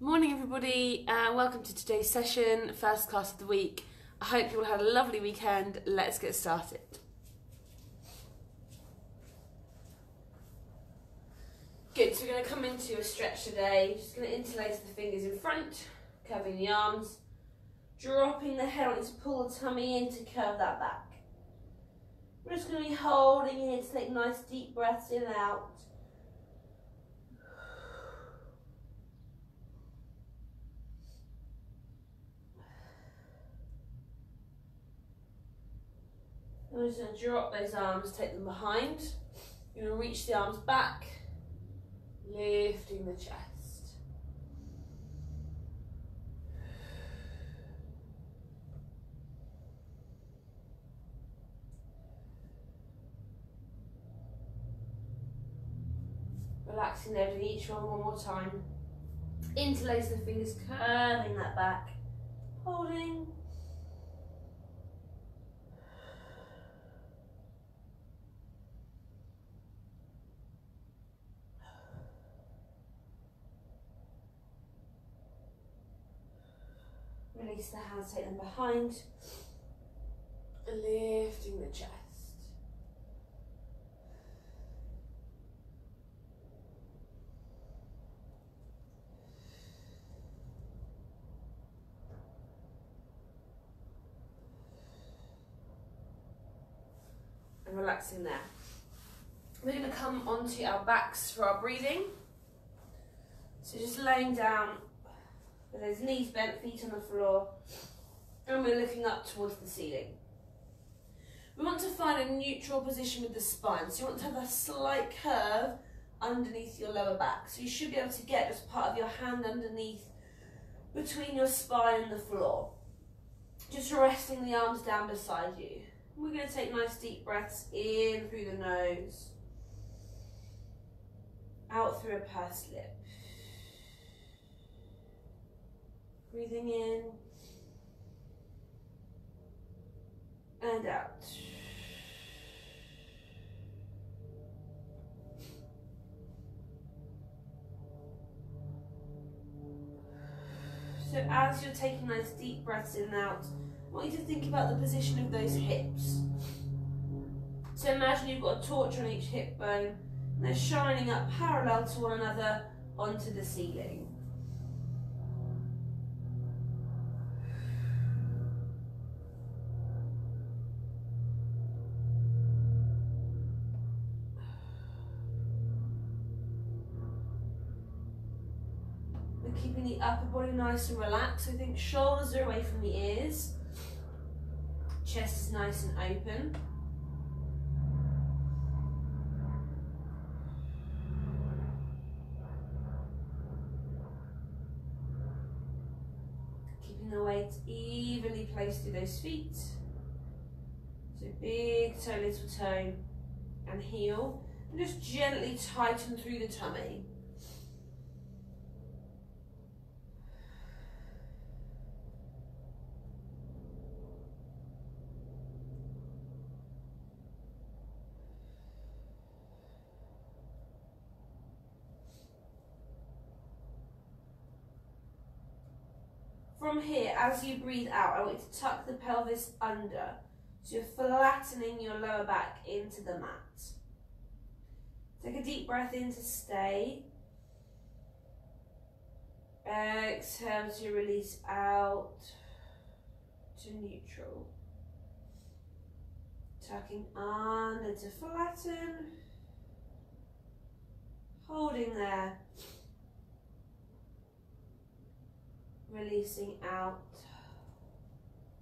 Morning everybody, welcome to today's session, first class of the week. I hope you all had a lovely weekend. Let's get started. Good, so we're going to come into a stretch today. Just going to interlace the fingers in front, curving the arms, dropping the head on to pull the tummy in to curve that back. We're just going to be holding here to take nice deep breaths in and out. We're just going to drop those arms, take them behind. You're going to reach the arms back, lifting the chest. Relaxing over each one more time. Interlace the fingers, curving that back. Holding. Release the hands, take them behind, lifting the chest. And relaxing there. We're going to come onto our backs for our breathing. So just laying down with those knees bent, feet on the floor, and we're looking up towards the ceiling. We want to find a neutral position with the spine, so you want to have a slight curve underneath your lower back. So you should be able to get just part of your hand underneath between your spine and the floor. Just resting the arms down beside you. We're going to take nice deep breaths in through the nose, out through a pursed lip. Breathing in and out. So as you're taking nice deep breaths in and out, I want you to think about the position of those hips. So imagine you've got a torch on each hip bone and they're shining up parallel to one another onto the ceiling. Keeping the upper body nice and relaxed. So think shoulders are away from the ears. Chest is nice and open. Keeping the weight evenly placed through those feet. So big toe, little toe and heel. And just gently tighten through the tummy. From here, as you breathe out, I want you to tuck the pelvis under. So you're flattening your lower back into the mat. Take a deep breath in to stay. Exhale to release out to neutral. Tucking under to flatten. Holding there. Releasing out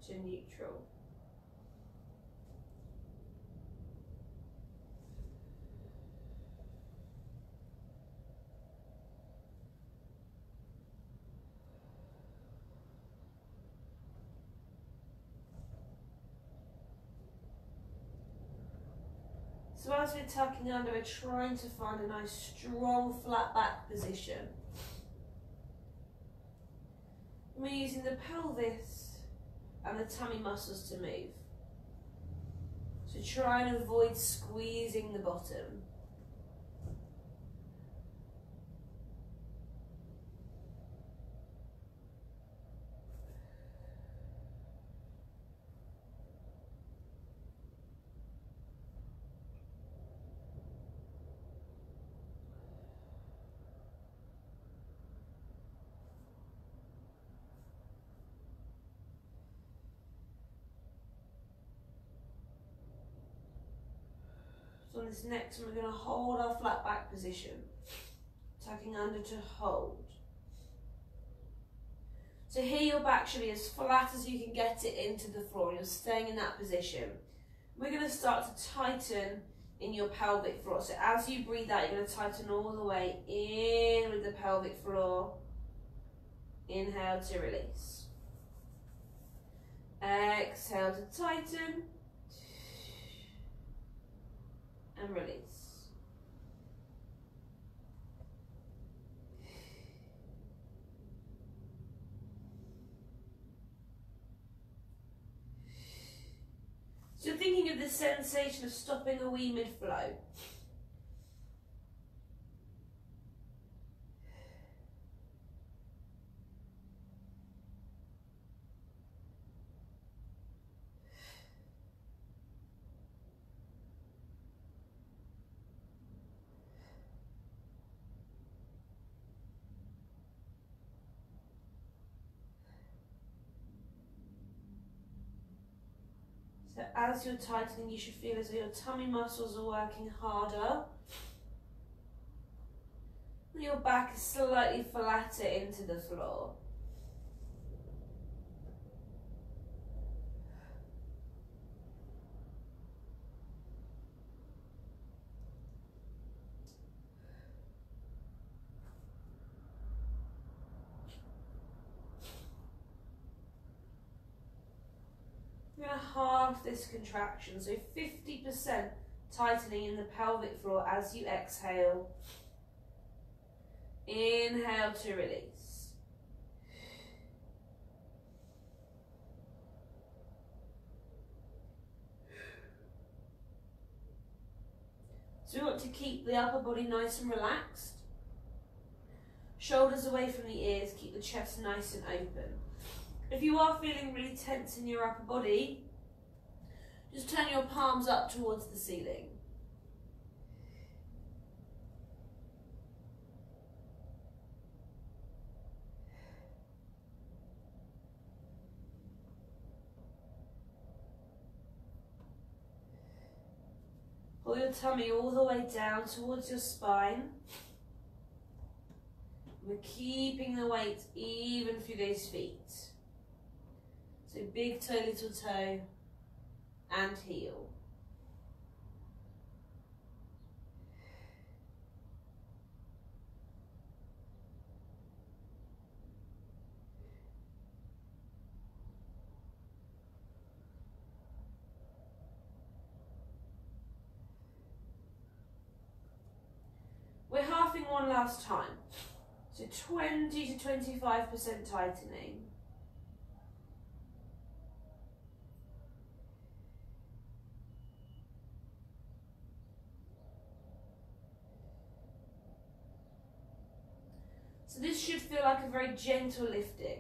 to neutral. So as we're tucking under, we're trying to find a nice strong flat back position. We're using the pelvis and the tummy muscles to move. So try and avoid squeezing the bottom. on this next one, we're going to hold our flat back position. Tucking under to hold. So here your back should be as flat as you can get it into the floor. You're staying in that position. We're going to start to tighten in your pelvic floor. So as you breathe out, you're going to tighten all the way in with the pelvic floor. Inhale to release. Exhale to tighten. And release. So you're thinking of the sensation of stopping a wee mid-flow. So as you're tightening, you should feel as though your tummy muscles are working harder. And your back is slightly flatter into the floor. We're going to halve this contraction, so 50% tightening in the pelvic floor as you exhale. Inhale to release. So we want to keep the upper body nice and relaxed. Shoulders away from the ears, keep the chest nice and open. If you are feeling really tense in your upper body, just turn your palms up towards the ceiling. Pull your tummy all the way down towards your spine. We're keeping the weight even through those feet. So big toe, little toe, and heel. We're halving one last time. So 20 to 25% tightening. So this should feel like a very gentle lifting,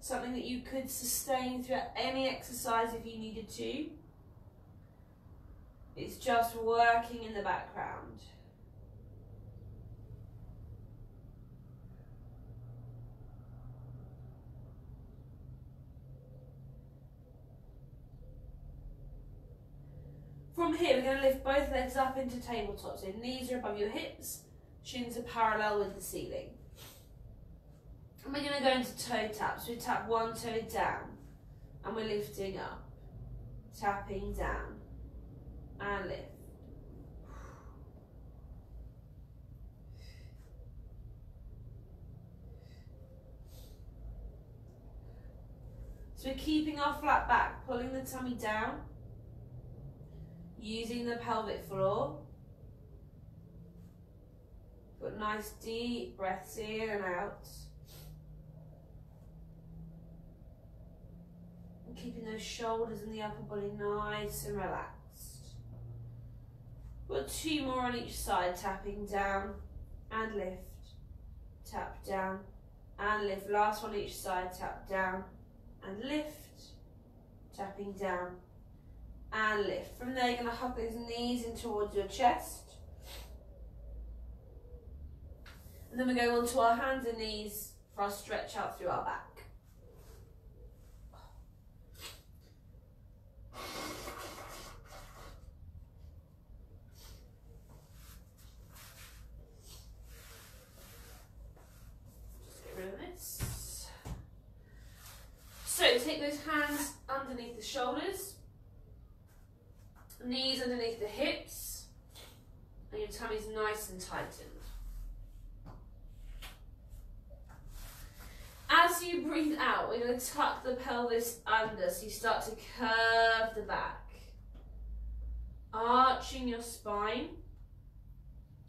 something that you could sustain throughout any exercise if you needed to. It's just working in the background. From here, we're going to lift both legs up into tabletop. So knees are above your hips, shins are parallel with the ceiling. And we're going to go into toe taps. So we tap one toe down and we're lifting up, tapping down and lift. So we're keeping our flat back, pulling the tummy down, using the pelvic floor. Put nice deep breaths in and out. And keeping those shoulders and the upper body nice and relaxed. Put two more on each side, tapping down and lift. Tap down and lift. Last one each side, tap down and lift. Tapping down and lift. From there, you're going to hug those knees in towards your chest. And then we go onto our hands and knees for our stretch out through our back. take those hands underneath the shoulders, knees underneath the hips, and your tummy's nice and tightened. As you breathe out, we're going to tuck the pelvis under so you start to curve the back. Arching your spine,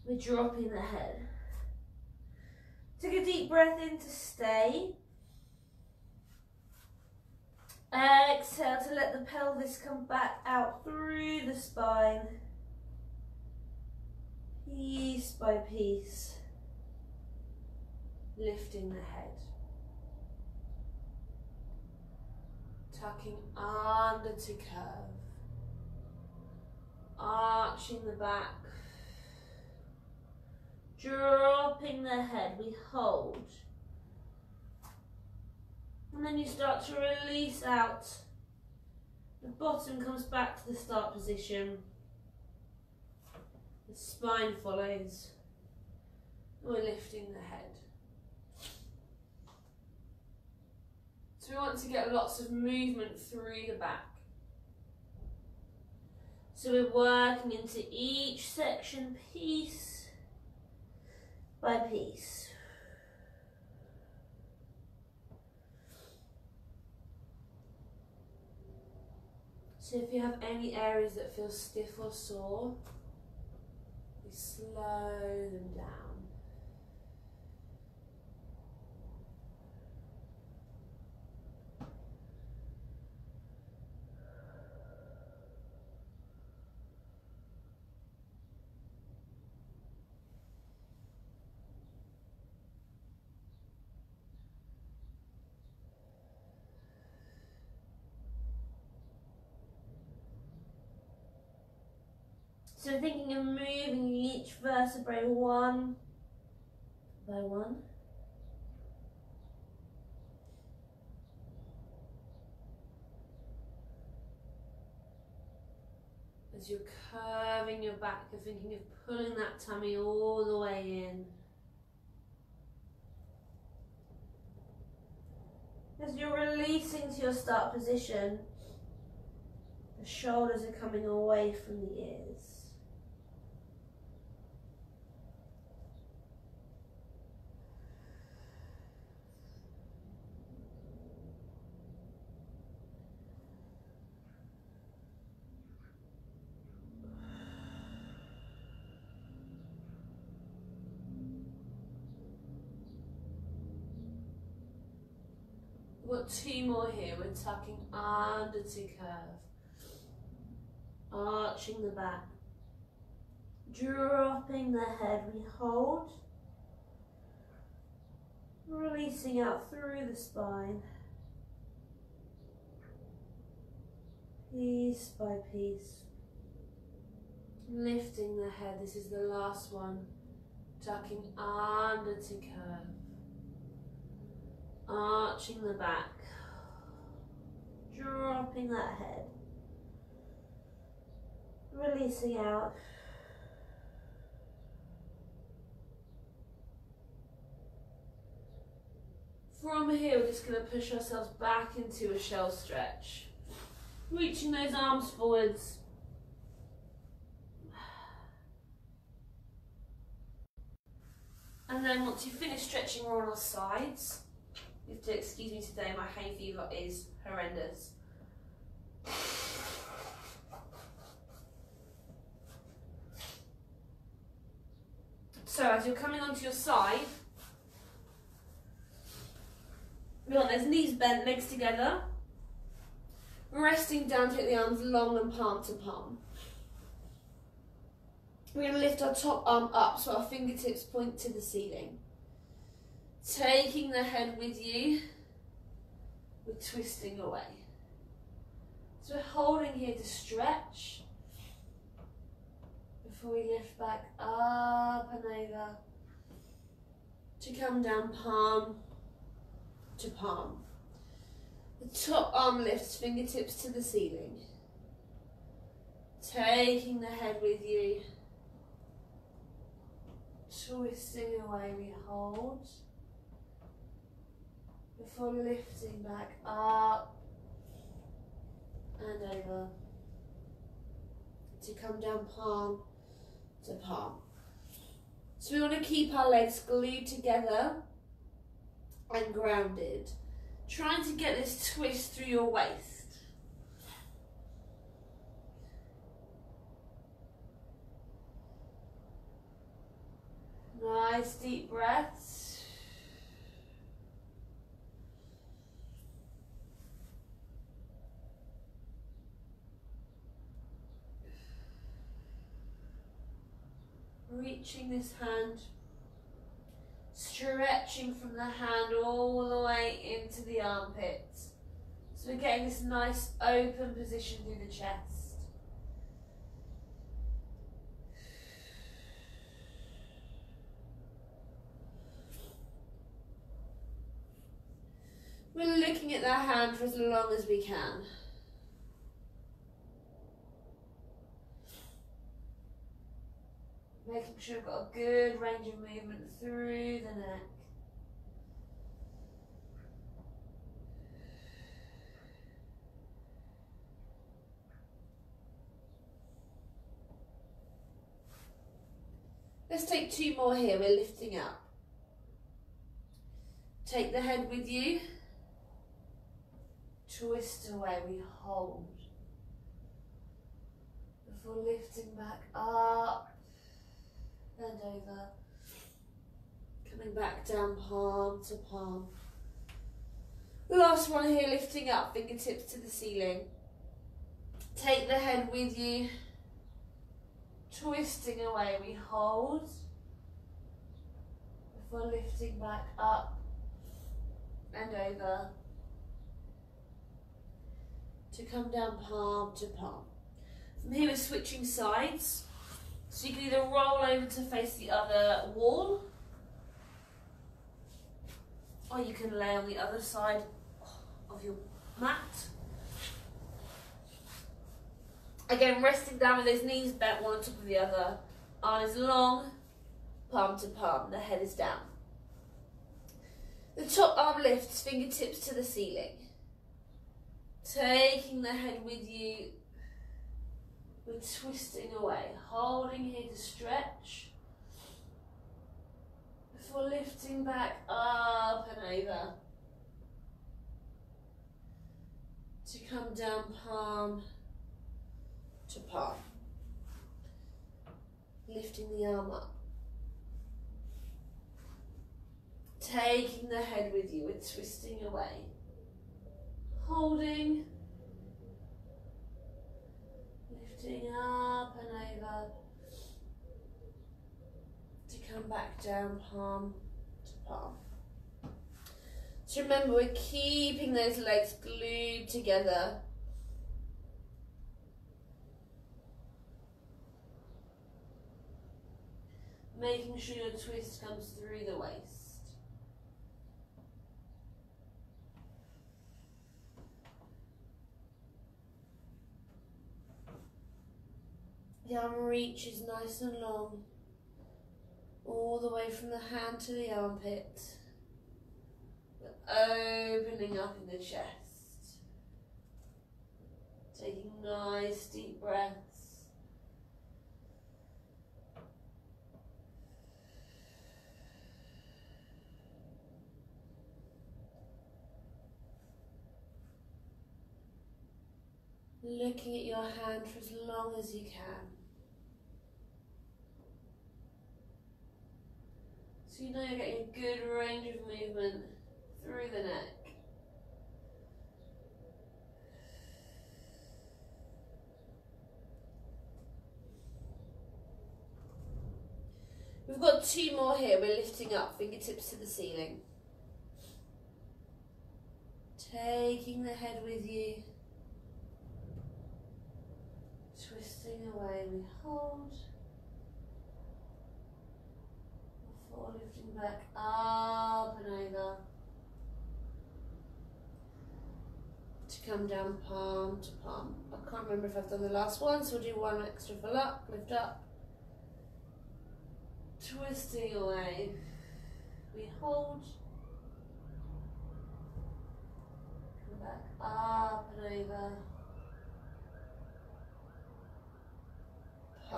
we're dropping the head. Take a deep breath in to stay. Exhale to let the pelvis come back out through the spine. Piece by piece, lifting the head. Tucking under to curve. Arching the back. Dropping the head, we hold. And then you start to release out. The bottom comes back to the start position. The spine follows. We're lifting the head. So we want to get lots of movement through the back. So we're working into each section piece by piece. So if you have any areas that feel stiff or sore, we slow them down. So thinking of moving each vertebrae one by one. As you're curving your back, you're thinking of pulling that tummy all the way in. As you're releasing to your start position, the shoulders are coming away from the ears. We've got two more here. We're tucking under to curve. Arching the back. Dropping the head. We hold. Releasing out through the spine. Piece by piece. Lifting the head. This is the last one. Tucking under to curve. Arching the back, dropping that head, releasing out. From here, we're just going to push ourselves back into a shell stretch, reaching those arms forwards. And then once you finish stretching, we're on our sides. You have to excuse me today, my hay fever is horrendous. So as you're coming onto your side, we want those knees bent, legs together, resting down, take the arms long and palm to palm. We're going to lift our top arm up so our fingertips point to the ceiling. Taking the head with you, we're twisting away. So we're holding here to stretch before we lift back up and over to come down palm to palm. The top arm lifts, fingertips to the ceiling. Taking the head with you, twisting away, we hold. Before lifting back up and over. To come down palm to palm. So we want to keep our legs glued together and grounded. Trying to get this twist through your waist. Nice deep breaths. Reaching this hand, stretching from the hand all the way into the armpits. So we're getting this nice open position through the chest. We're looking at that hand for as long as we can. Making sure we've got a good range of movement through the neck. Let's take 2 more here. We're lifting up. Take the head with you. Twist away, we hold. Before lifting back up. And over, coming back down palm to palm. Last one here, lifting up, fingertips to the ceiling. Take the head with you, twisting away, we hold. Before lifting back up and over, to come down palm to palm. From here we're switching sides. So you can either roll over to face the other wall, or you can lay on the other side of your mat. Again, resting down with those knees bent one on top of the other. Arm is long, palm to palm, the head is down. The top arm lifts, fingertips to the ceiling. Taking the head with you. We're twisting away, holding here to stretch. Before lifting back up and over. To come down palm to palm. Lifting the arm up. Taking the head with you, we're twisting away. Holding. Lifting up and over. To come back down palm to palm. So remember, we're keeping those legs glued together. Making sure your twist comes through the waist. The arm reaches nice and long, all the way from the hand to the armpit. We're opening up in the chest. Taking nice deep breaths. Looking at your hand for as long as you can. So you know you're getting a good range of movement through the neck. We've got 2 more here. We're lifting up, fingertips to the ceiling. Taking the head with you. Twisting away, we hold. Before lifting back up and over. To come down palm to palm. I can't remember if I've done the last one, so we'll do one extra for luck. Lift up. Twisting away. We hold. Come back up and over.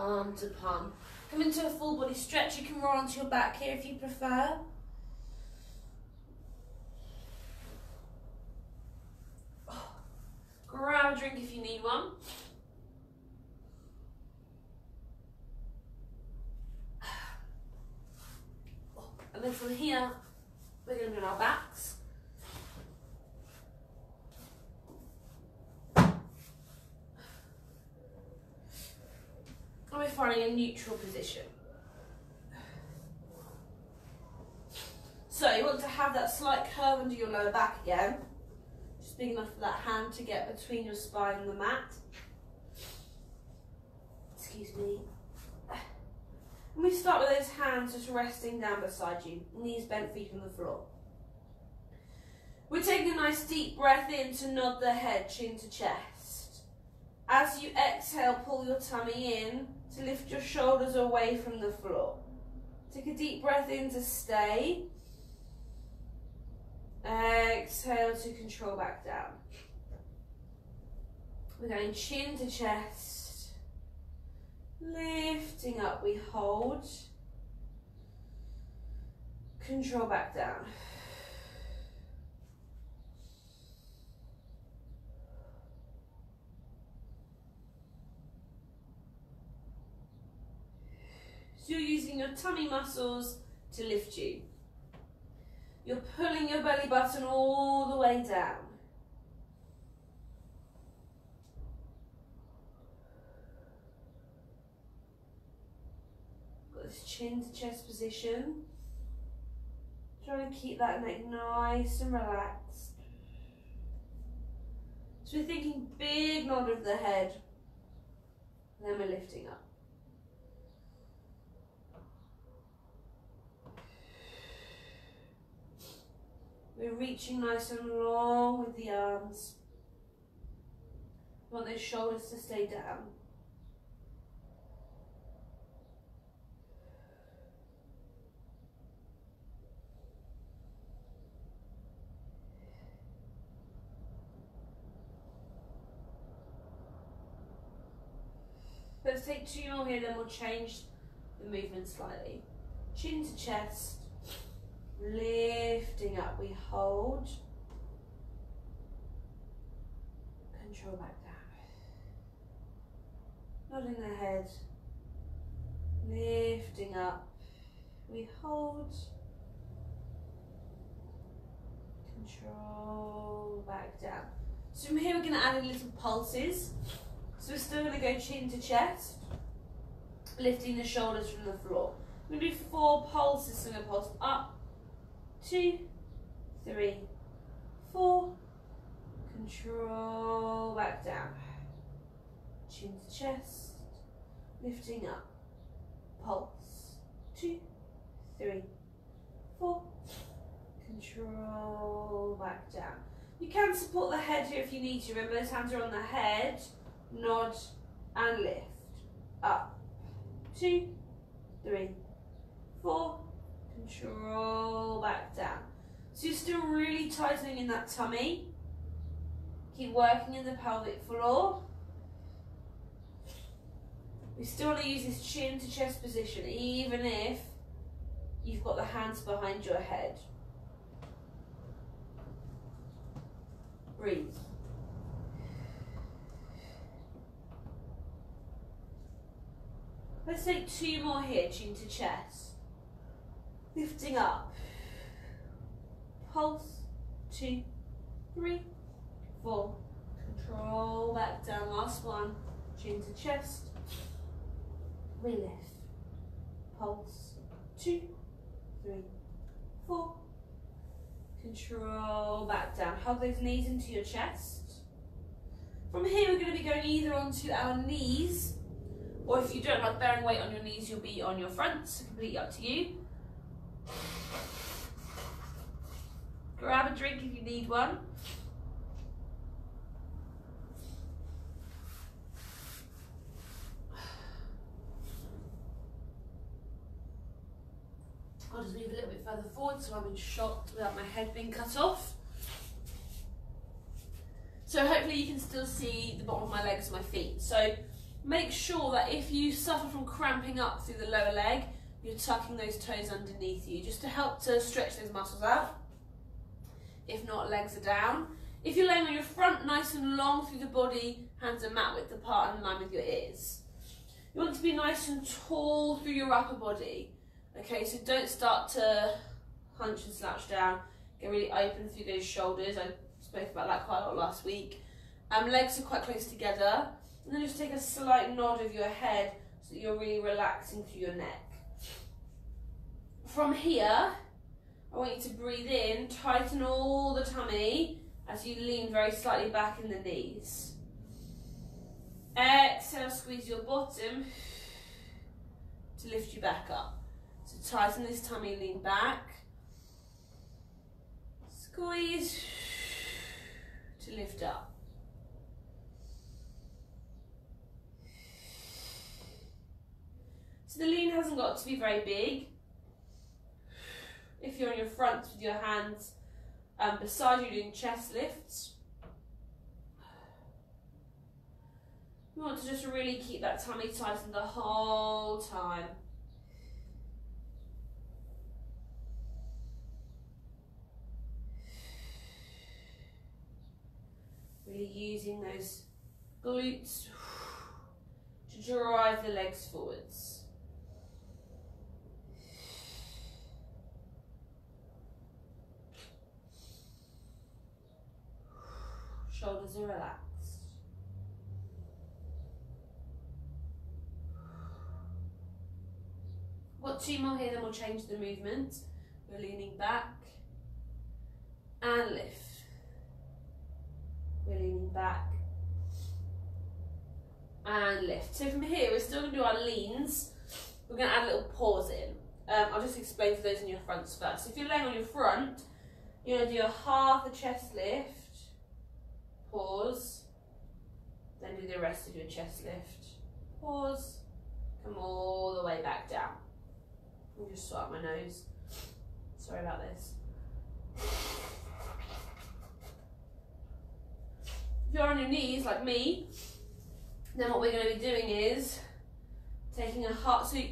palm to palm. Come into a full body stretch. You can roll onto your back here if you prefer. Grab a drink if you need one. And then from here, we're going to be on our backs. And we're finding a neutral position. So you want to have that slight curve under your lower back again. Just big enough for that hand to get between your spine and the mat. Excuse me. And we start with those hands just resting down beside you, knees bent, feet on the floor. We're taking a nice deep breath in to nod the head, chin to chest. As you exhale, pull your tummy in to lift your shoulders away from the floor. Take a deep breath in to stay. Exhale to control back down. We're going chin to chest. Lifting up, we hold. Control back down. So you're using your tummy muscles to lift you. You're pulling your belly button all the way down. Got this chin to chest position. Try to keep that neck nice and relaxed. So we're thinking big nod of the head, and then we're lifting up. We're reaching nice and long with the arms. We want those shoulders to stay down. Let's take 2 more here, then we'll change the movement slightly. Chin to chest. Lifting up, we hold. Control back down. Nodding the head. Lifting up, we hold. Control back down. So from here we're going to add in little pulses. So we're still going to go chin to chest, lifting the shoulders from the floor. We're going to do 4 pulses, so we're going to pulse up. 2, 3, 4, control back down, chin to chest, lifting up, pulse, 2, 3, 4, control back down. You can support the head here if you need to. Remember, those hands are on the head, nod and lift, up, 2, 3, 4, control back down. So you're still really tightening in that tummy. Keep working in the pelvic floor. We still want to use this chin to chest position, even if you've got the hands behind your head. Breathe. Let's take 2 more here, chin to chest. Lifting up, pulse, 2, 3, 4, control back down, last one, chin to chest, we lift, pulse, 2, 3, 4, control back down, hug those knees into your chest. From here we're going to be going either onto our knees, or if you don't like bearing weight on your knees, you'll be on your front, so completely up to you. Grab a drink if you need one. I'll just move a little bit further forward so I'm in shot without my head being cut off. So hopefully you can still see the bottom of my legs and my feet. So Make sure that if you suffer from cramping up through the lower leg, you're tucking those toes underneath you, just to help to stretch those muscles out. If not, legs are down. If you're laying on your front nice and long through the body, hands are mat width apart and in line with your ears. You want to be nice and tall through your upper body. Okay, so don't start to hunch and slouch down. Get really open through those shoulders. I spoke about that quite a lot last week. Legs are quite close together. And then just take a slight nod of your head so that you're really relaxing through your neck. From here, I want you to breathe in, tighten all the tummy as you lean very slightly back in the knees. Exhale, squeeze your bottom to lift you back up. So tighten this tummy, lean back. Squeeze to lift up. So the lean hasn't got to be very big. If you're on your front with your hands beside you doing chest lifts, you want to just really keep that tummy tightened the whole time. Really using those glutes to drive the legs forwards. Shoulders are relaxed. Got 2 more here, then we'll change the movement. We're leaning back and lift. We're leaning back and lift. So from here, we're still going to do our leans. We're going to add a little pause in. I'll just explain for those on your fronts first. So if you're laying on your front, you're going to do a half a chest lift. Pause, then do the rest of your chest lift. Pause, come all the way back down. I'll just sort out my nose. Sorry about this. If you're on your knees like me, then what we're going to be doing is taking a half. So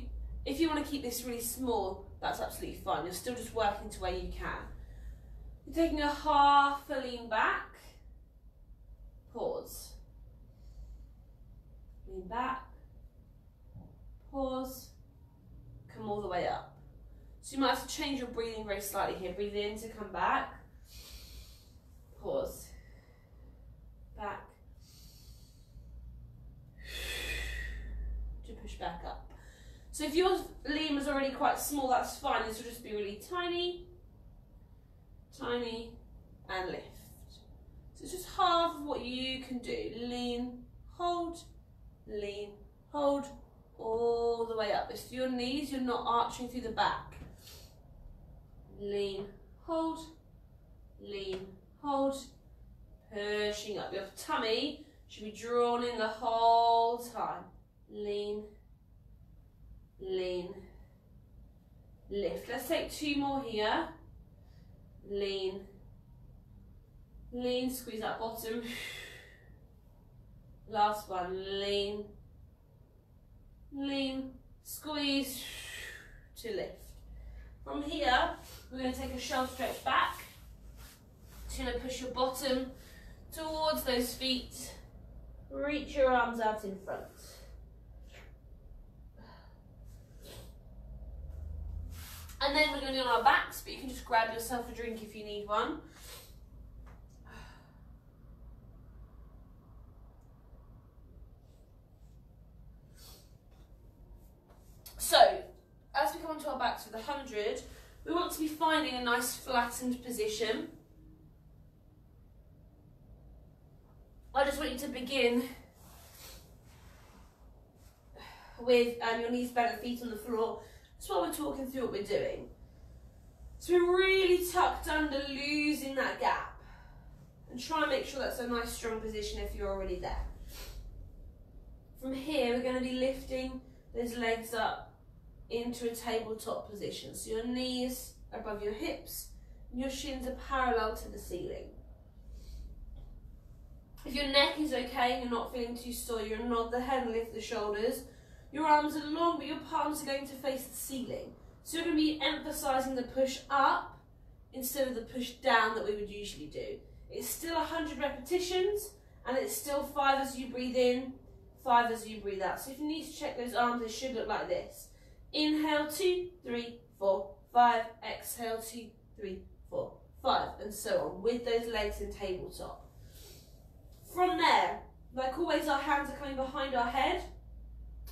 if you want to keep this really small, that's absolutely fine. You're still just working to where you can. You're taking a half a lean back. Pause. Lean back. Pause. Come all the way up. So you might have to change your breathing very slightly here. Breathe in to come back. Pause. Back. To push back up. So if your lean was already quite small, that's fine. This will just be really tiny, tiny, and lift. So it's just half of what you can do. Lean, hold, all the way up. It's through your knees, you're not arching through the back. Lean, hold, pushing up. Your tummy should be drawn in the whole time. Lean, lift. Let's take 2 more here. Lean, squeeze that bottom. Last one, lean, squeeze to lift. From here, we're going to take a shoulder stretch back. Just going to push your bottom towards those feet. Reach your arms out in front. And then we're going to do on our backs, but you can just grab yourself a drink if you need one. So, as we come onto our backs with 100, we want to be finding a nice flattened position. I just want you to begin with your knees bent, feet on the floor. That's while we're talking through what we're doing. So we're really tucked under, losing that gap. And try and make sure that's a nice strong position if you're already there. From here, we're going to be lifting those legs up into a tabletop position. So your knees are above your hips and your shins are parallel to the ceiling. If your neck is okay and you're not feeling too sore, you're going to nod the head and lift the shoulders. Your arms are long, but your palms are going to face the ceiling. So you're going to be emphasising the push up instead of the push down that we would usually do. It's still 100 repetitions, and it's still 5 as you breathe in, 5 as you breathe out. So if you need to check those arms, they should look like this. Inhale, 2, 3, 4, 5. Exhale, 2, 3, 4, 5, and so on, with those legs in tabletop. From there, like always, our hands are coming behind our head.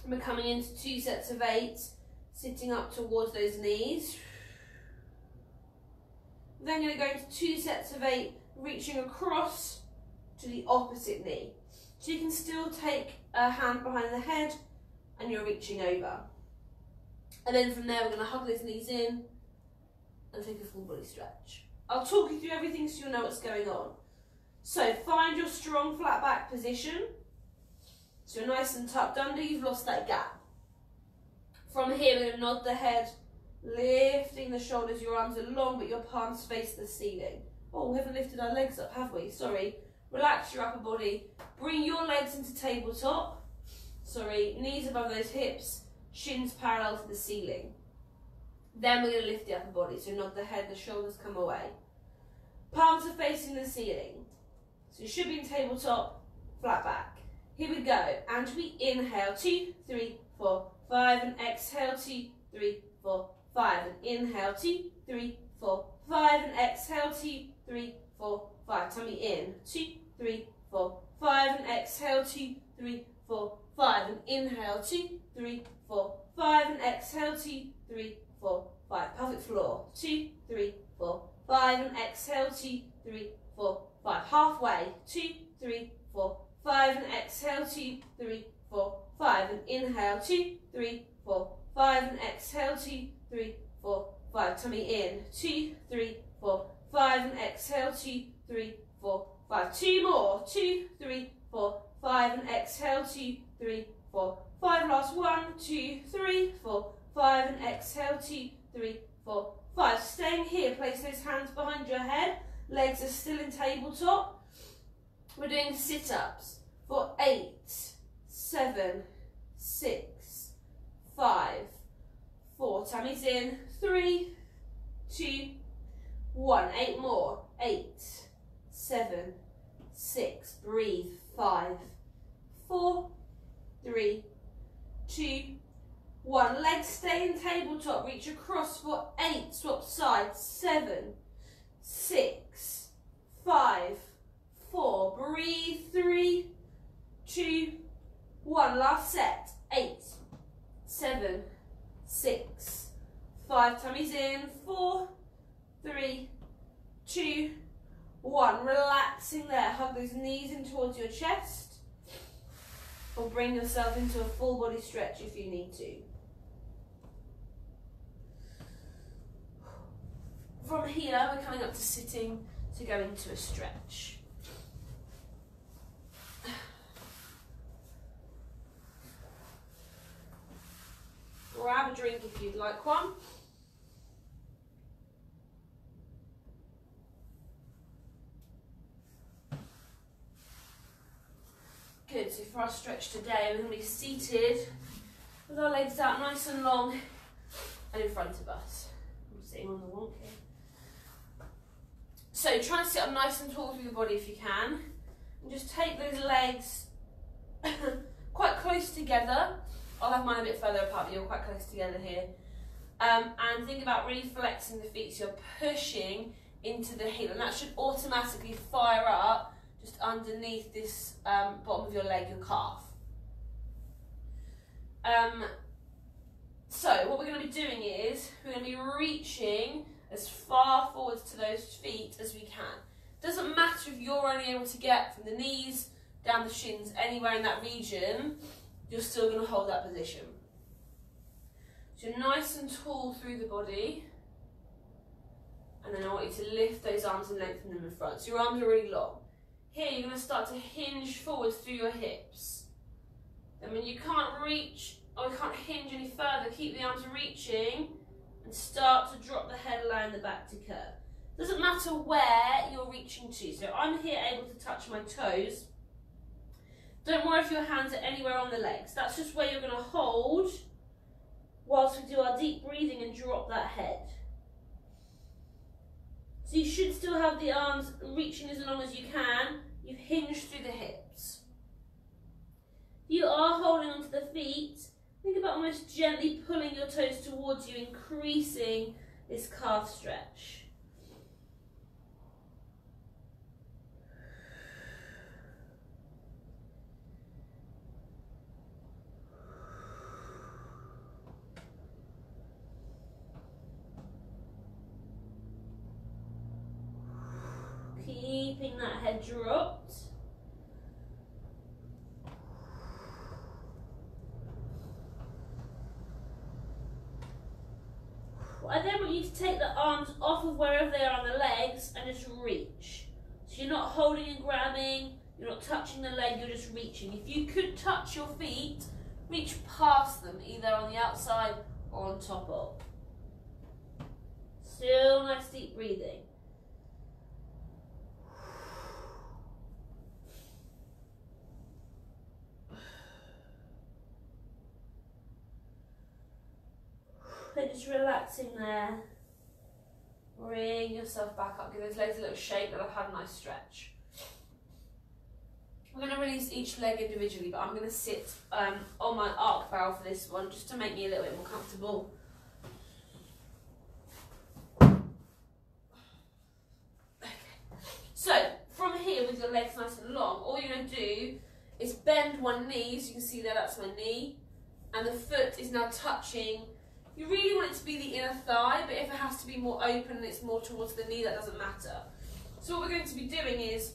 And we're coming into 2 sets of 8, sitting up towards those knees. Then going to go into 2 sets of 8, reaching across to the opposite knee. So you can still take a hand behind the head and you're reaching over. And then from there, we're going to hug those knees in and take a full body stretch. I'll talk you through everything so you'll know what's going on. So find your strong flat back position. So you're nice and tucked under, you've lost that gap. From here, we're going to nod the head, lifting the shoulders, your arms are long, but your palms face the ceiling. Oh, we haven't lifted our legs up, have we? Sorry. Relax your upper body. Bring your legs into tabletop. Sorry, knees above those hips, shins parallel to the ceiling. Then we're going to lift the upper body. So nod the head, the shoulders come away. Palms are facing the ceiling. So you should be in tabletop, flat back. Here we go. And we inhale, 2, 3, 4, 5. And exhale, 2, 3, 4, 5. And inhale, 2, 3, 4, 5. And exhale, 2, 3, 4, 5. Tummy in, 2, 3, 4, 5. And exhale, 2, 3, 4, 5. And inhale, 2, 3, 4, 5. And exhale, 2, 3, 4, 5. Perfect floor. 2, 3, 4, 5. And exhale, 2, 3, 4, 5. Halfway. 2, 3, 4, 5. And exhale, 2, 3, 4, 5. And inhale, 2, 3, 4, 5. And exhale, 2, 3, 4, 5. Tummy in. 2, 3, 4, 5. And exhale, 2, 3, 4, 5. 2 more. 2, 3, 4, 5. And exhale, 2, 3, 4, 5. Last 1, 2, 3, 4, 5. And exhale, 2, 3, 4, 5. Staying here, place those hands behind your head. Legs are still in tabletop. We're doing sit-ups for 8, 7, 6, 5, 4. Tummies in. 3, 2, 1. 8 more. 8, 7, 6. Breathe. 5, 4, 3, 2, 1. Legs stay in tabletop. Reach across for 8. Swap sides. 7, 6, 5, 4. Breathe. 3, 2, 1. Last set. 8, 7, 6, 5. Tummies in. 4, 3, 2, 1. Relaxing there. Hug those knees in towards your chest. Or bring yourself into a full body stretch if you need to. From here, we're coming up to sitting to go into a stretch. Grab a drink if you'd like one. Good, so for our stretch today, we're going to be seated with our legs out nice and long and in front of us. I'm sitting on the wonk here. So try and sit up nice and tall through the body if you can. And just take those legs quite close together. I'll have mine a bit further apart, but you're quite close together here. And think about really flexing the feet so you're pushing into the heel. And that should automatically fire up just underneath this bottom of your leg, your calf. So what we're going to be doing is we're going to be reaching as far forwards to those feet as we can. Doesn't matter if you're only able to get from the knees down the shins, anywhere in that region, you're still going to hold that position. So you're nice and tall through the body. And then I want you to lift those arms and lengthen them in front. So your arms are really long. Here you're going to start to hinge forwards through your hips. Then when you can't reach, or you can't hinge any further, keep the arms reaching and start to drop the head, allowing the back to curve. Doesn't matter where you're reaching to. So I'm here able to touch my toes. Don't worry if your hands are anywhere on the legs. That's just where you're going to hold whilst we do our deep breathing and drop that head. So you should still have the arms reaching as long as you can. You've hinged through the hips. If you are holding onto the feet, think about almost gently pulling your toes towards you, increasing this calf stretch. Keeping that head dropped. I then want you to take the arms off of wherever they are on the legs and just reach. So you're not holding and grabbing, you're not touching the leg, you're just reaching. If you could touch your feet, reach past them, either on the outside or on top of. Still nice deep breathing. Then just relaxing there. Bring yourself back up. Give those legs a little shake that I've had a nice stretch. I'm going to release each leg individually, but I'm going to sit on my arc barrel for this one, just to make me a little bit more comfortable. Okay. So, from here with your legs nice and long, all you're going to do is bend one knee. So you can see there, that's my knee. And the foot is now touching. You really want it to be the inner thigh, but if it has to be more open and it's more towards the knee, that doesn't matter. So what we're going to be doing is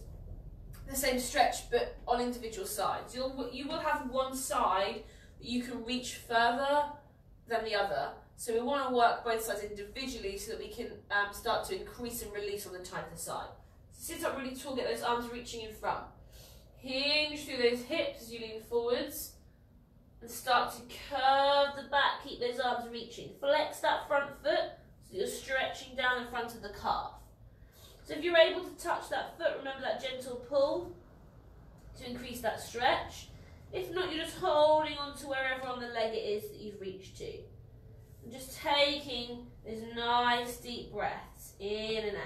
the same stretch, but on individual sides. You will have one side that you can reach further than the other. So we want to work both sides individually so that we can start to increase and release on the tighter side. So sit up really tall, get those arms reaching in front. Hinge through those hips as you lean forwards. And start to curve the back, keep those arms reaching. Flex that front foot so you're stretching down in front of the calf. So if you're able to touch that foot, remember that gentle pull to increase that stretch. If not, you're just holding on to wherever on the leg it is that you've reached to. And just taking those nice deep breaths in and out.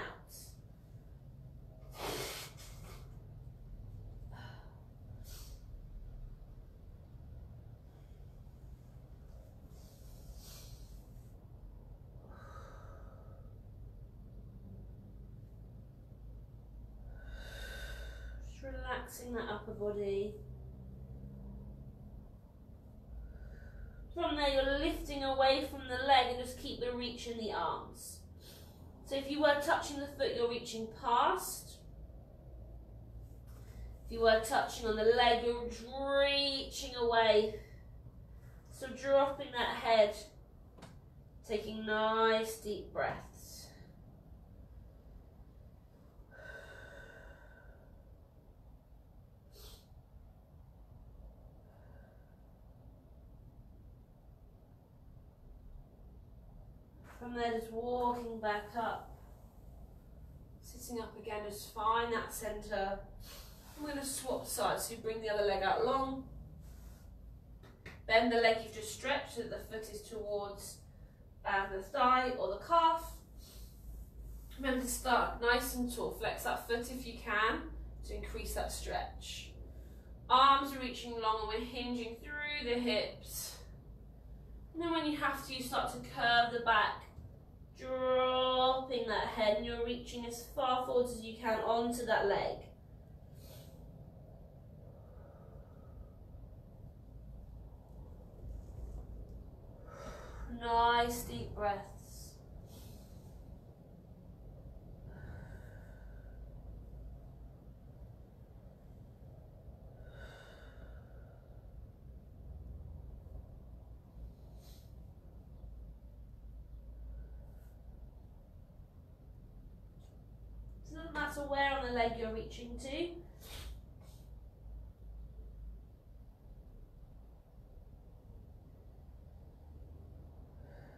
Relaxing that upper body. From there, you're lifting away from the leg and just keep the reach in the arms. So if you were touching the foot, you're reaching past. If you were touching on the leg, you're reaching away. So dropping that head, taking nice deep breaths. From there, just walking back up, sitting up again, just find that centre. I'm going to swap sides, so you bring the other leg out long, bend the leg you've just stretched so that the foot is towards the thigh or the calf. Remember to start nice and tall, flex that foot if you can to increase that stretch. Arms reaching long and we're hinging through the hips. And then when you have to, you start to curve the back, dropping that head, and you're reaching as far forwards as you can onto that leg. Nice deep breaths. So it doesn't matter where on the leg you're reaching to.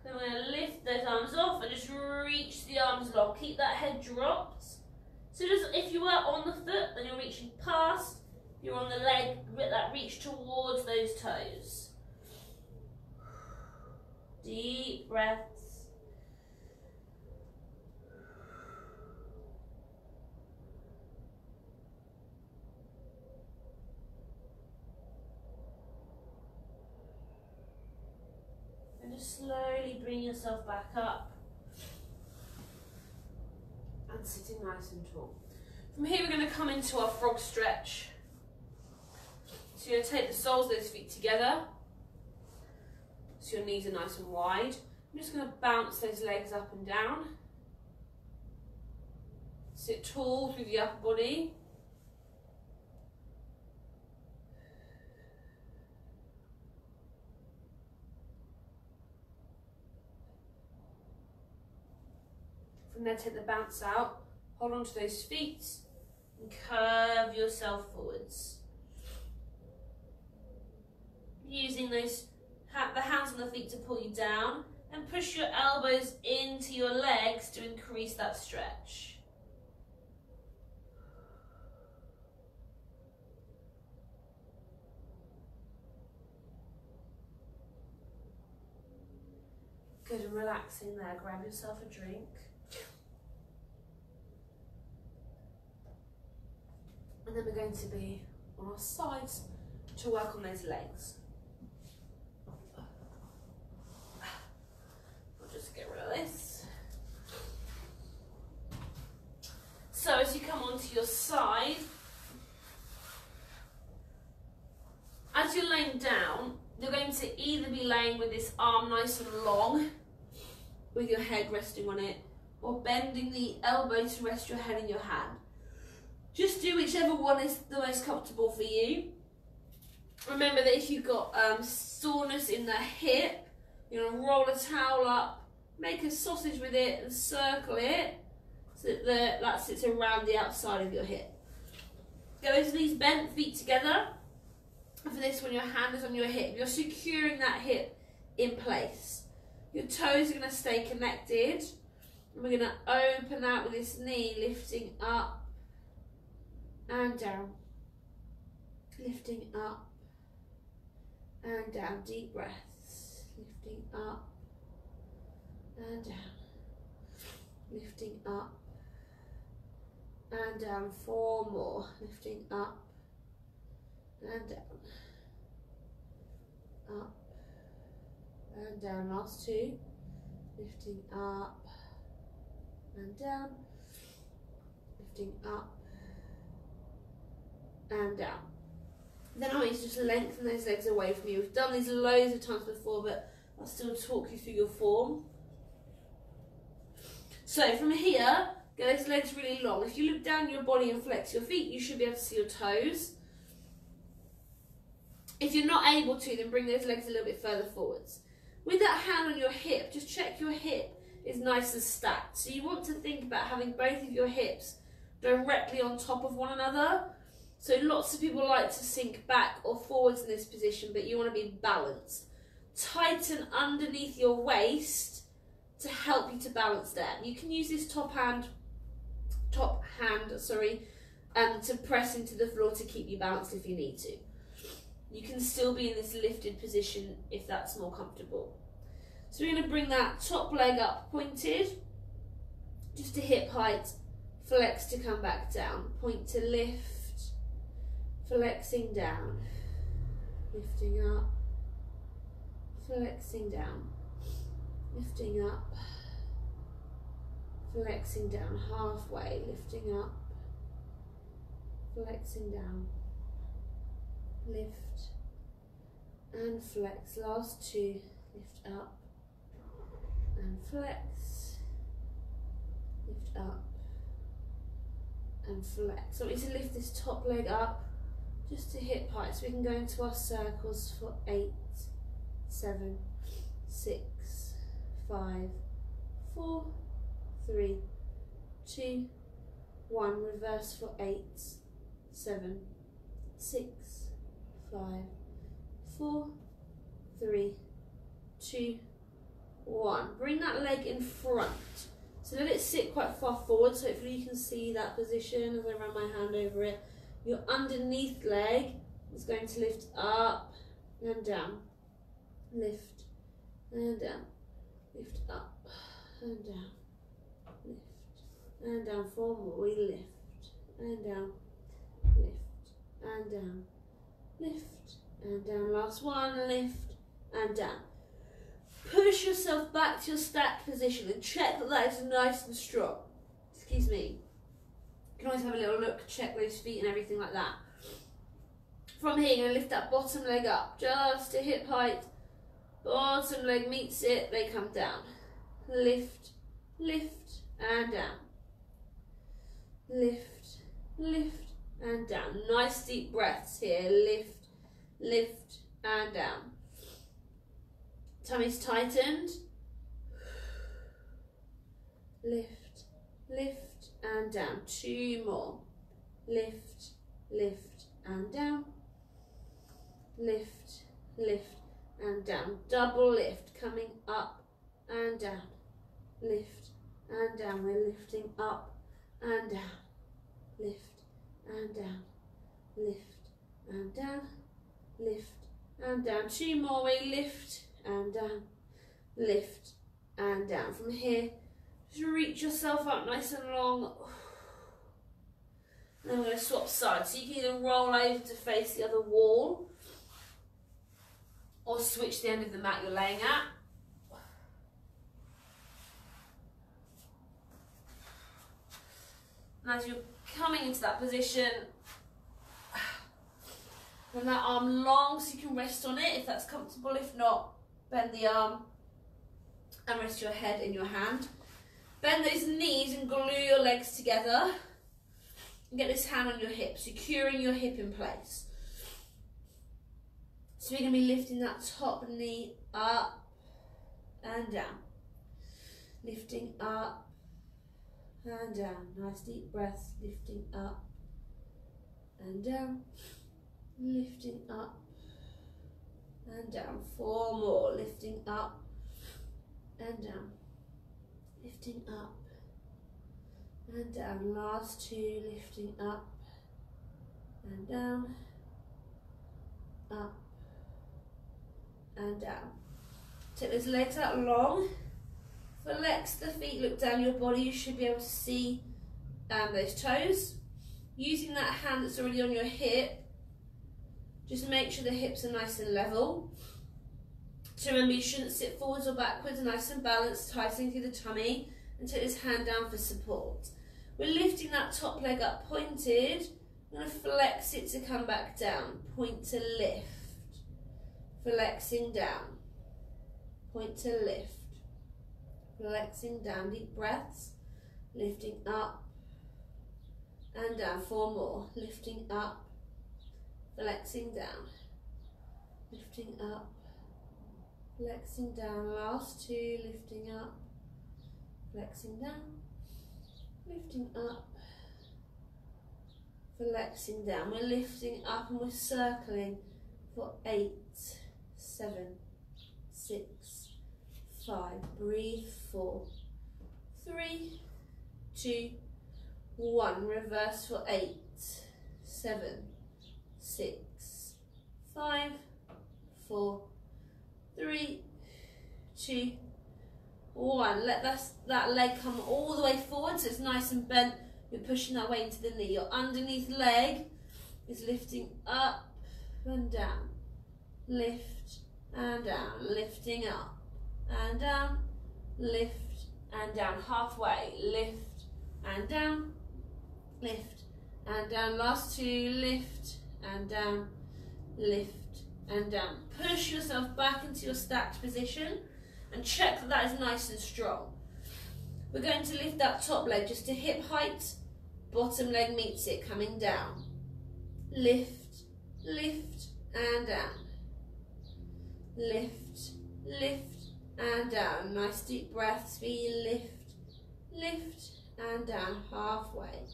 Then we're going to lift those arms off and just reach the arms long. Keep that head dropped. So just if you were on the foot, then you're reaching past. You're on the leg that reach towards those toes. Deep breaths. And just slowly bring yourself back up. And sitting nice and tall. From here we're going to come into our frog stretch. So you're going to take the soles of those feet together. So your knees are nice and wide. I'm just going to bounce those legs up and down. Sit tall through the upper body. From there, take the bounce out. Hold on to those feet and curve yourself forwards. Using those the hands on the feet to pull you down, and push your elbows into your legs to increase that stretch. Good, and relaxing there. Grab yourself a drink. And then we're going to be on our sides to work on those legs. Just get rid of this. So as you come onto your side, as you're laying down, you're going to either be laying with this arm nice and long, with your head resting on it, or bending the elbow to rest your head in your hand. Just do whichever one is the most comfortable for you. Remember that if you've got soreness in the hip, you're going to roll a towel up, make a sausage with it and circle it so that sits around the outside of your hip. Get those knees bent, feet together. And for this one, your hand is on your hip. You're securing that hip in place. Your toes are going to stay connected. And we're going to open out with this knee, lifting up and down. Lifting up and down. Deep breaths. Lifting up and down, lifting up and down. 4 more, lifting up and down, up and down. Last 2, lifting up and down, lifting up and down. Then I want you to just lengthen those legs away from you. We've done these loads of times before, but I'll still talk you through your form. So from here, get those legs really long. If you look down your body and flex your feet, you should be able to see your toes. If you're not able to, then bring those legs a little bit further forwards. With that hand on your hip, just check your hip is nice and stacked. So you want to think about having both of your hips directly on top of one another. So lots of people like to sink back or forwards in this position, but you want to be balanced. Tighten underneath your waist to help you to balance there. You can use this top hand, to press into the floor to keep you balanced if you need to. You can still be in this lifted position if that's more comfortable. So we're going to bring that top leg up pointed, just to hip height, flex to come back down, point to lift, flexing down, lifting up, flexing down, lifting up, flexing down, halfway, lifting up, flexing down, lift and flex. Last 2, lift up and flex, lift up and flex. So I want you to lift this top leg up just to hip height so we can go into our circles for 8, 7, 6, 5, 4, 3, 2, 1. Reverse for 8, 7, 6, 5, 4, 3, 2, 1. Bring that leg in front. So let it sit quite far forward, so hopefully you can see that position as I run my hand over it. Your underneath leg is going to lift up and down. Lift and down. Lift up and down. Lift and down. 4 more. We lift and down. Lift and down. Lift and down. Last one. Lift and down. Push yourself back to your stacked position and check that that is nice and strong. Excuse me. You can always have a little look, check those feet and everything like that. From here, you're going to lift that bottom leg up just to hip height. Bottom leg meets it, they come down. Lift, lift and down. Lift, lift and down. Nice deep breaths here. Lift, lift and down. Tummy's tightened. Lift, lift and down. 2 more. Lift, lift and down. Lift, lift and down. Double lift, coming up and down. Lift and down. We're lifting up and down. Lift and down. Lift and down. Lift and down. 2 more. We lift and down. Lift and down. From here, just reach yourself up nice and long. And then we're going to swap sides. So you can either roll over to face the other wall or switch the end of the mat you're laying at. And as you're coming into that position, bring that arm long so you can rest on it if that's comfortable. If not, bend the arm and rest your head in your hand. Bend those knees and glue your legs together. And get this hand on your hip, securing your hip in place. So we're going to be lifting that top knee up and down. Lifting up and down. Nice deep breaths. Lifting up and down. Lifting up and down. 4 more. Lifting up and down. Lifting up and down. Last 2. Lifting up and down. Up and down. Take those legs out long. Flex the feet, look down your body. You should be able to see those toes. Using that hand that's already on your hip, just make sure the hips are nice and level. So remember, you shouldn't sit forwards or backwards, nice and balanced, tightening through the tummy, and take this hand down for support. We're lifting that top leg up pointed. I'm going to flex it to come back down. Point to lift. Flexing down. Point to lift. Flexing down. Deep breaths. Lifting up and down. 4 more. Lifting up. Flexing down. Lifting up. Flexing down. Last 2. Lifting up. Flexing down. Lifting up. Flexing down. We're lifting up and we're circling for 8, 7, 6, 5. Breathe. 4, 3, 2, 1. Reverse for 8, 7, 6, 5, 4, 3, 2, 1. Let that leg come all the way forward so it's nice and bent. You're pushing that way into the knee. Your underneath leg is lifting up and down. Lift and down. Lifting up and down. Lift and down. Halfway. Lift and down. Lift and down. Last 2. Lift and down. Lift and down. Push yourself back into your stacked position and check that that is nice and strong. We're going to lift that top leg just to hip height. Bottom leg meets it, coming down. Lift, lift and down. Lift, lift and down. Nice deep breaths. We lift, lift and down. Halfway.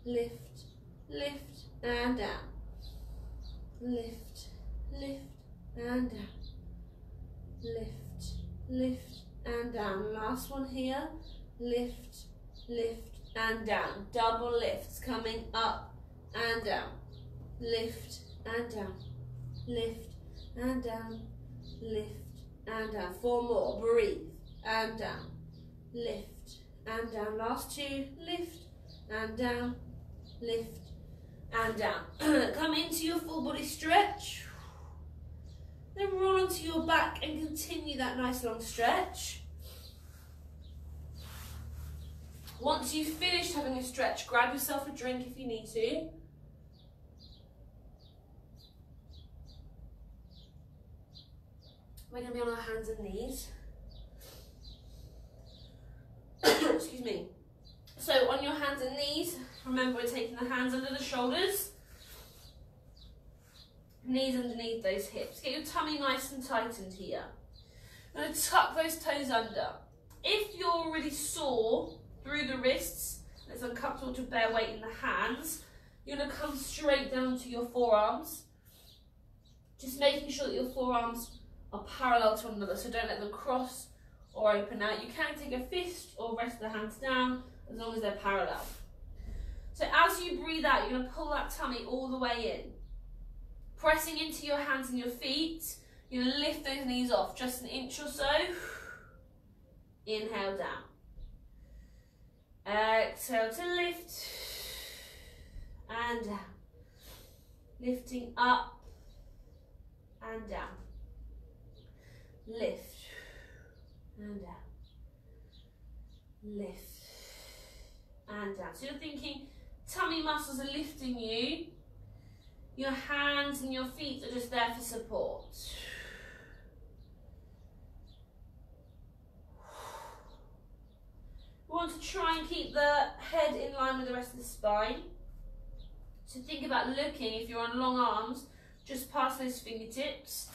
Lift, lift and down. Lift, lift and down. Lift, lift and down. Last one here. Lift, lift and down. Double lifts coming up and down. lift and down, lift and down, lift and down. 4 more, breathe and down, lift and down. Last 2, lift and down, lift and down. Come into your full body stretch, then roll onto your back and continue that nice long stretch. Once you've finished having a stretch, grab yourself a drink if you need to. We're going to be on our hands and knees. Excuse me. So on your hands and knees, remember we're taking the hands under the shoulders, knees underneath those hips. Get your tummy nice and tightened here. I'm going to tuck those toes under. If you're already sore through the wrists, and it's uncomfortable to bear weight in the hands, you're going to come straight down to your forearms, just making sure that your forearms are parallel to one another, so don't let them cross or open out. You can take a fist or rest the hands down as long as they're parallel. So as you breathe out, you're going to pull that tummy all the way in, pressing into your hands and your feet. You're going to lift those knees off just an inch or so. Inhale down. Exhale to lift and down. Lifting up and down. Lift and down. Lift and down. So you're thinking tummy muscles are lifting you. Your hands and your feet are just there for support. We want to try and keep the head in line with the rest of the spine. So think about looking, if you're on long arms, just past those fingertips.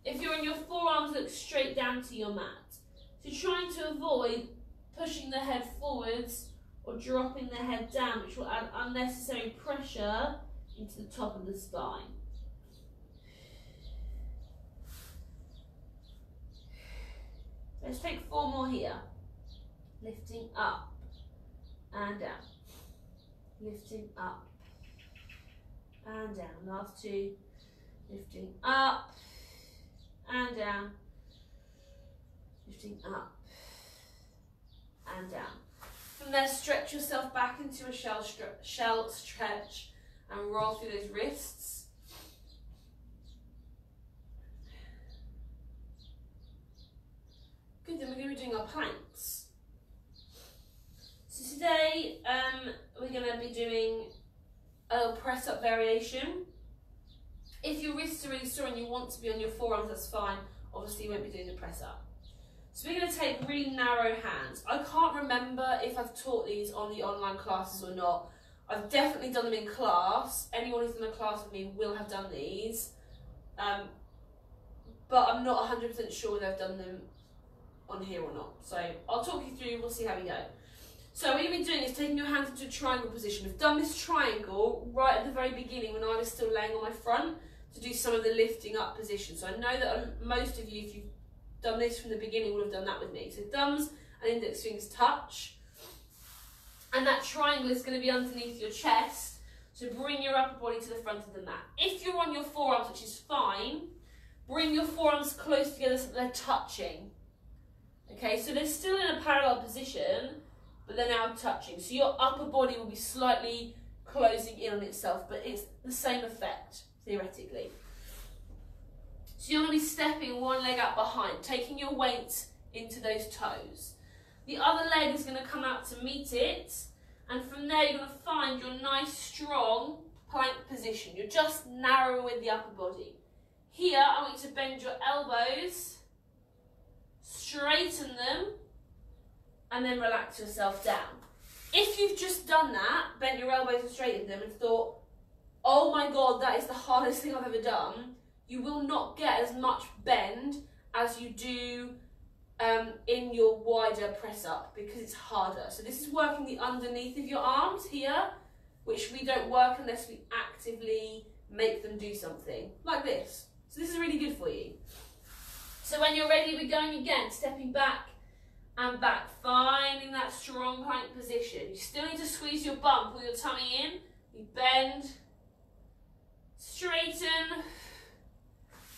If you're on your forearms, look straight down to your mat. So trying to avoid pushing the head forwards or dropping the head down, which will add unnecessary pressure into the top of the spine. Let's take 4 more here. Lifting up and down. Lifting up and down. Last 2. Lifting up and down. Lifting up and down. From there, stretch yourself back into a shell stretch and roll through those wrists. Good, then we're going to be doing our planks. So today we're going to be doing a press up variation. If your wrists are really sore and you want to be on your forearms, that's fine. Obviously you won't be doing the press up. So we're going to take really narrow hands. I can't remember if I've taught these on the online classes or not. I've definitely done them in class. Anyone who's done a class with me will have done these. But I'm not 100% sure whether I've done them on here or not. So I'll talk you through, we'll see how we go. So what you're going to be doing is taking your hands into a triangle position. We've done this triangle right at the very beginning when I was still laying on my front to do some of the lifting up position. So I know that most of you, if you've done this from the beginning, would have done that with me. So thumbs and index fingers touch. And that triangle is going to be underneath your chest. So bring your upper body to the front of the mat. If you're on your forearms, which is fine, bring your forearms close together so that they're touching. Okay, so they're still in a parallel position, but they're now touching. So your upper body will be slightly closing in on itself, but it's the same effect, theoretically. So you're going to be stepping one leg out behind, taking your weight into those toes. The other leg is going to come out to meet it, and from there you're going to find your nice, strong plank position. You're just narrowing the upper body. Here, I want you to bend your elbows, straighten them, and then relax yourself down. If you've just done that, bent your elbows and straightened them and thought, oh my God, that is the hardest thing I've ever done, you will not get as much bend as you do in your wider press up because it's harder. So this is working the underneath of your arms here, which we don't work unless we actively make them do something, like this. So this is really good for you. So when you're ready, we're going again, stepping back and back, finding that strong plank position. You still need to squeeze your bum, pull your tummy in, you bend straighten,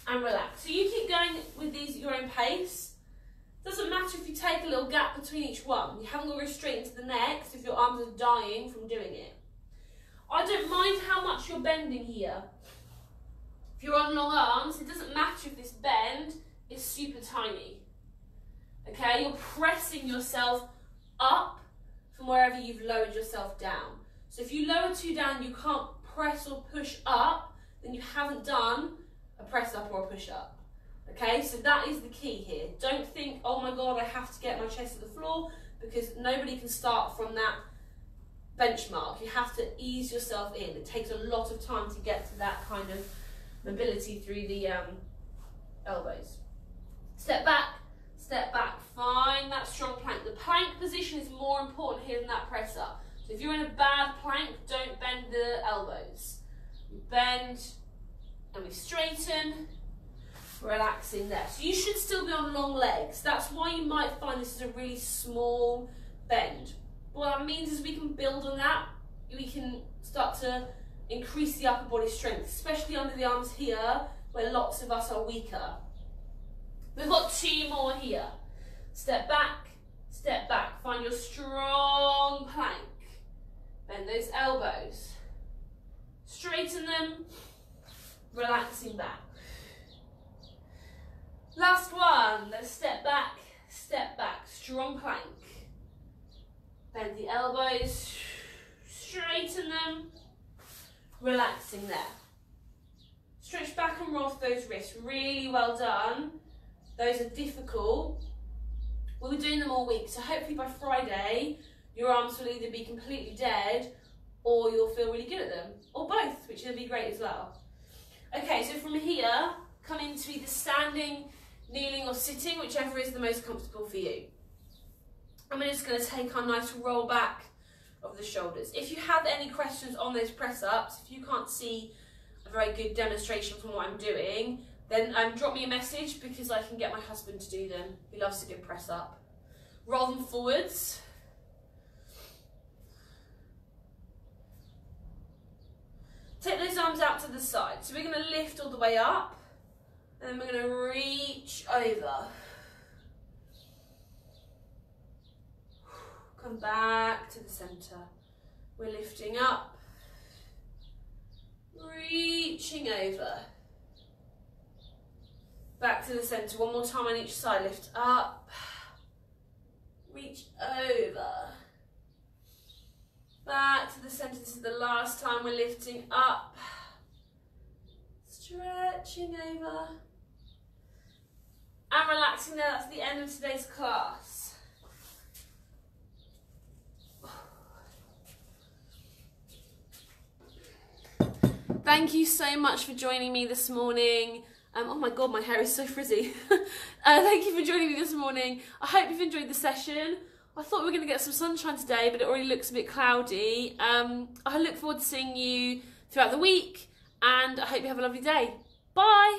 and relax. So you keep going with these at your own pace. Doesn't matter if you take a little gap between each one. You haven't got to go straight into the next if your arms are dying from doing it. I don't mind how much you're bending here. If you're on long arms, it doesn't matter if this bend is super tiny. Okay, you're pressing yourself up from wherever you've lowered yourself down. So if you lower two down, you can't press or push up, then you haven't done a press up or a push up. Okay, so that is the key here. Don't think, oh my God, I have to get my chest to the floor, because nobody can start from that benchmark. You have to ease yourself in. It takes a lot of time to get to that kind of mobility through the elbows. Step back, find that strong plank. The plank position is more important here than that press up. So if you're in a bad plank, don't bend the elbows. We bend and we straighten, relaxing there. So you should still be on long legs. That's why you might find this is a really small bend. What that means is we can build on that. We can start to increase the upper body strength, especially under the arms here, where lots of us are weaker. We've got two more here. Step back, find your strong plank. Bend those elbows. Straighten them, relaxing back. Last one, let's step back, strong plank. Bend the elbows, straighten them, relaxing there. Stretch back and roll those wrists, really well done. Those are difficult. We'll be doing them all week, so hopefully by Friday, your arms will either be completely dead or you'll feel really good at them, or both, which will be great as well. Okay, so from here, come into either standing, kneeling or sitting, whichever is the most comfortable for you. And we're just going to take our nice roll back of the shoulders. If you have any questions on those press ups, if you can't see a very good demonstration from what I'm doing, then drop me a message, because I can get my husband to do them. He loves a good press up. Roll them forwards. Take those arms out to the side. So we're going to lift all the way up, and then we're going to reach over. Come back to the centre. We're lifting up, reaching over. Back to the centre. One more time on each side. Lift up, reach over. Back to the centre. This is the last time we're lifting up, stretching over, and relaxing there. That's the end of today's class. Thank you so much for joining me this morning. Oh my God, my hair is so frizzy. Thank you for joining me this morning. I hope you've enjoyed the session. I thought we were going to get some sunshine today, but it already looks a bit cloudy. I look forward to seeing you throughout the week, and I hope you have a lovely day. Bye.